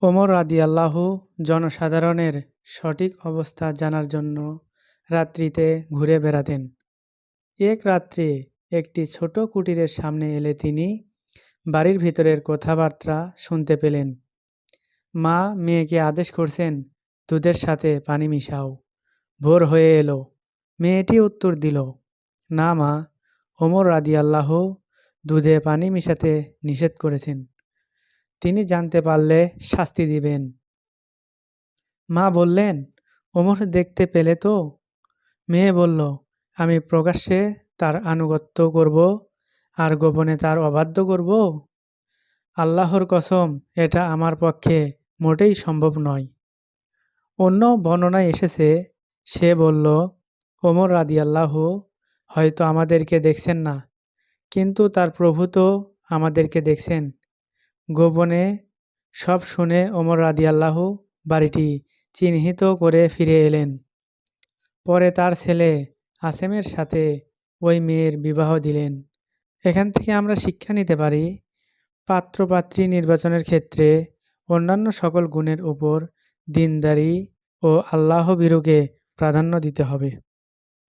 ওমর রাদিয়াল্লাহু জনসাধারণের সঠিক অবস্থা জানার জন্য রাত্রিতে ঘুরে বেড়াতেন। এক রাত্রে একটি ছোট কুটিরের সামনে এলে তিনি বাড়ির ভিতরের কথাবার্তা শুনতে পেলেন। মা মেয়েকে আদেশ করছেন, দুধের সাথে পানি মিশাও, ভোর হয়ে এলো। মেয়েটি উত্তর দিল, না মা, ওমর রাদিয়াল্লাহু দুধে পানি মিশাতে নিষেধ করেছেন, তিনি জানতে পারলে শাস্তি দিবেন। মা বললেন, ওমর দেখতে পেলে তো? মেয়ে বলল, আমি প্রকাশ্যে তার আনুগত্য করব আর গোপনে তার অবাধ্য করব? আল্লাহর কসম, এটা আমার পক্ষে মোটেই সম্ভব নয়। অন্য বর্ণনায় এসেছে, সে বলল, ওমর রাদিয়াল্লাহু হয়তো আমাদেরকে দেখছেন না, কিন্তু তার প্রভু তো আমাদেরকে দেখছেন। গোপনে সব শুনে ওমর রাদিয়াল্লাহু বাড়িটি চিহ্নিত করে ফিরে এলেন। পরে তার ছেলে আসেমের সাথে ওই মেয়ের বিবাহ দিলেন। এখান থেকে আমরা শিক্ষা নিতে পারি, পাত্র-পাত্রী নির্বাচনের ক্ষেত্রে অন্যান্য সকল গুণের উপর দীনদারি ও আল্লাহভীরুকে প্রাধান্য দিতে হবে।